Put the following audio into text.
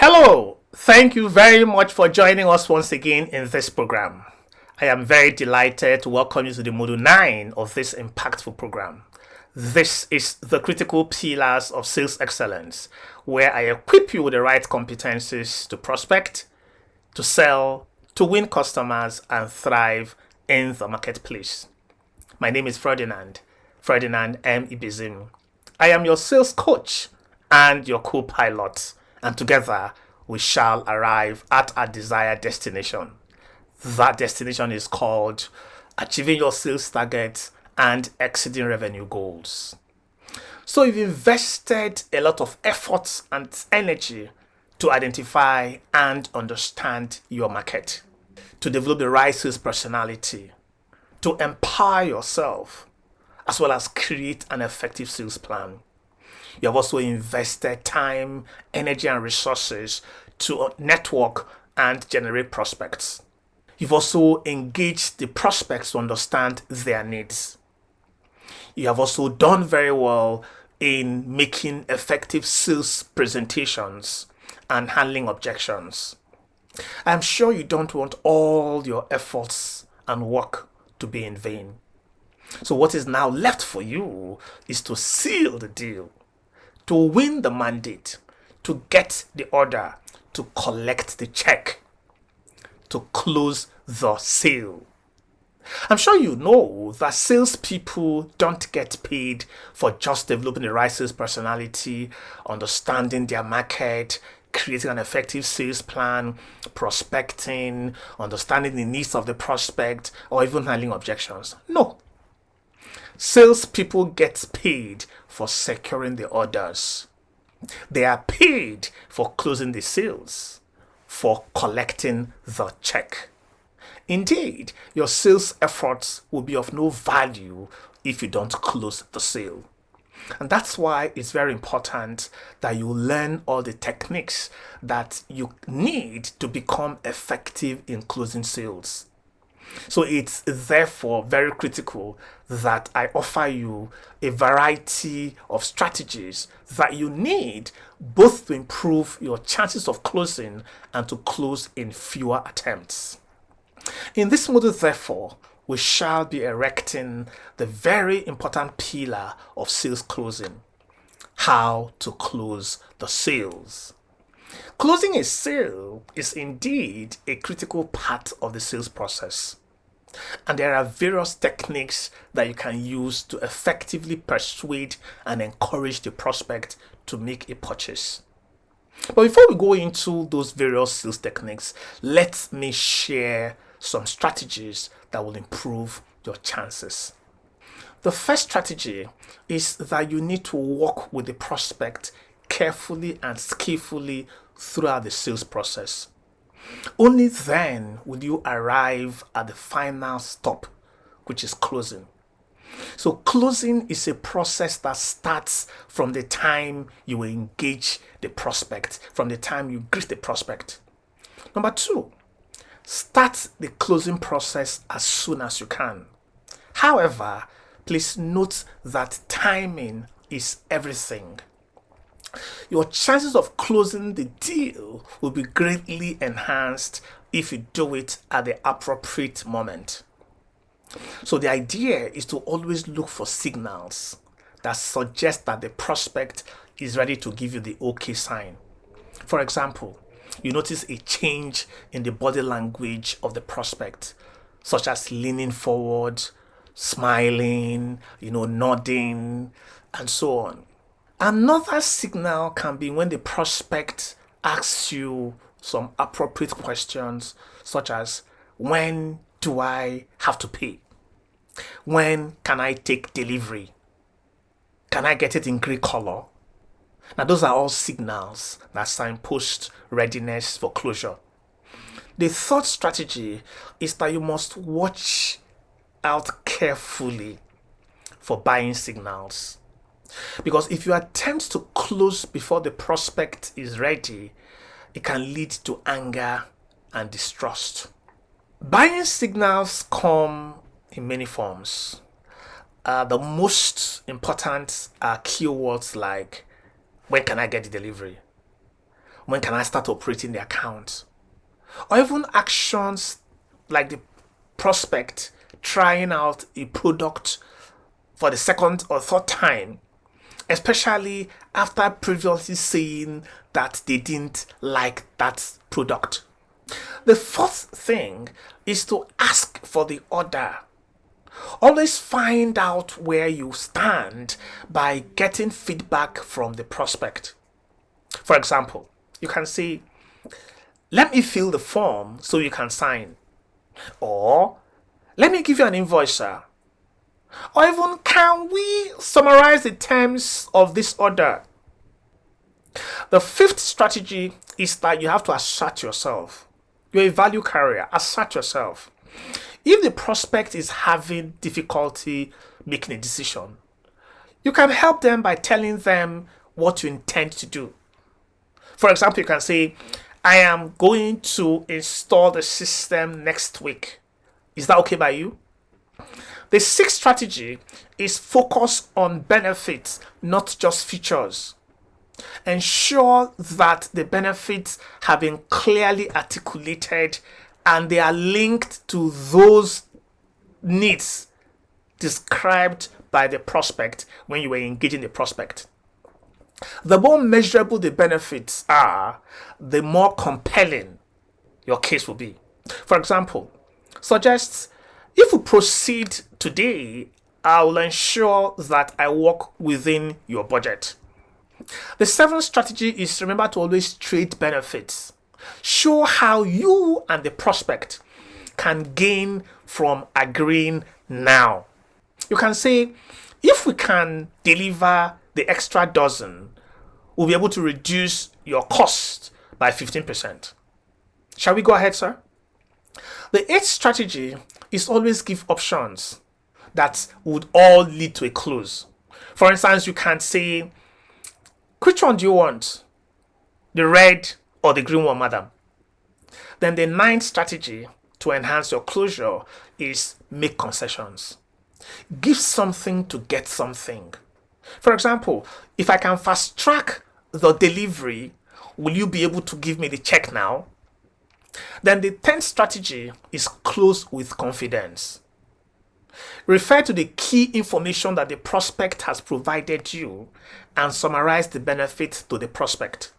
Hello, thank you very much for joining us once again in this program. I am very delighted to welcome you to the Module 9 of this impactful program. This is the critical pillars of sales excellence, where I equip you with the right competencies to prospect, to sell, to win customers, and thrive in the marketplace. My name is Ferdinand M. Ibizim. I am your sales coach and your co-pilot, and together we shall arrive at our desired destination. That destination is called achieving your sales targets and exceeding revenue goals. So you've invested a lot of effort and energy to identify and understand your market, to develop the right sales personality, to empower yourself, as well as create an effective sales plan. You have also invested time, energy, and resources to network and generate prospects. You've also engaged the prospects to understand their needs. You have also done very well in making effective sales presentations and handling objections. I'm sure you don't want all your efforts and work to be in vain. So what is now left for you is to seal the deal, to win the mandate, to get the order, to collect the check, to close the sale. I'm sure you know that salespeople don't get paid for just developing the right sales personality, understanding their market, creating an effective sales plan, prospecting, understanding the needs of the prospect, or even handling objections. No. Salespeople get paid for securing the orders. They are paid for closing the sales, for collecting the check. Indeed, your sales efforts will be of no value if you don't close the sale. And that's why it's very important that you learn all the techniques that you need to become effective in closing sales. So it's therefore very critical that I offer you a variety of strategies that you need both to improve your chances of closing and to close in fewer attempts. In this module, therefore, we shall be erecting the very important pillar of sales closing: how to close the sales. Closing a sale is indeed a critical part of the sales process. And there are various techniques that you can use to effectively persuade and encourage the prospect to make a purchase. But before we go into those various sales techniques, let me share some strategies that will improve your chances. The first strategy is that you need to work with the prospect carefully and skillfully throughout the sales process. Only then will you arrive at the final stop, which is closing. So closing is a process that starts from the time you engage the prospect, from the time you greet the prospect. Number 2, start the closing process as soon as you can. However, please note that timing is everything. Your chances of closing the deal will be greatly enhanced if you do it at the appropriate moment. So the idea is to always look for signals that suggest that the prospect is ready to give you the okay sign. For example, you notice a change in the body language of the prospect, such as leaning forward, smiling, nodding, and so on. Another signal can be when the prospect asks you some appropriate questions, such as, when do I have to pay? When can I take delivery? Can I get it in gray color? Now, those are all signals that signpost readiness for closure. The third strategy is that you must watch out carefully for buying signals. Because if you attempt to close before the prospect is ready, it can lead to anger and distrust. Buying signals come in many forms. The most important are keywords like, when can I get the delivery? When can I start operating the account? Or even actions like the prospect trying out a product for the second or third time, especially after previously saying that they didn't like that product. The fourth thing is to ask for the order. Always find out where you stand by getting feedback from the prospect. For example, you can say, let me fill the form so you can sign. Or, let me give you an invoice, sir. Or even, can we summarize the terms of this order? The fifth strategy is that you have to assert yourself. You're a value carrier. Assert yourself. If the prospect is having difficulty making a decision, you can help them by telling them what you intend to do. For example, you can say, I am going to install the system next week. Is that okay by you? The sixth strategy is focus on benefits, not just features. Ensure that the benefits have been clearly articulated and they are linked to those needs described by the prospect when you were engaging the prospect. The more measurable the benefits are, the more compelling your case will be. For example, suggest, if we proceed today, I will ensure that I work within your budget. The seventh strategy is, remember to always trade benefits. Show how you and the prospect can gain from agreeing now. You can say, if we can deliver the extra dozen, we'll be able to reduce your cost by 15%. Shall we go ahead, sir? The eighth strategy is always give options that would all lead to a close. For instance, you can say, which one do you want? The red or the green one, madam? Then the ninth strategy to enhance your closure is make concessions. Give something to get something. For example, if I can fast track the delivery, will you be able to give me the check now? Then the 10th strategy is close with confidence. Refer to the key information that the prospect has provided you and summarize the benefits to the prospect.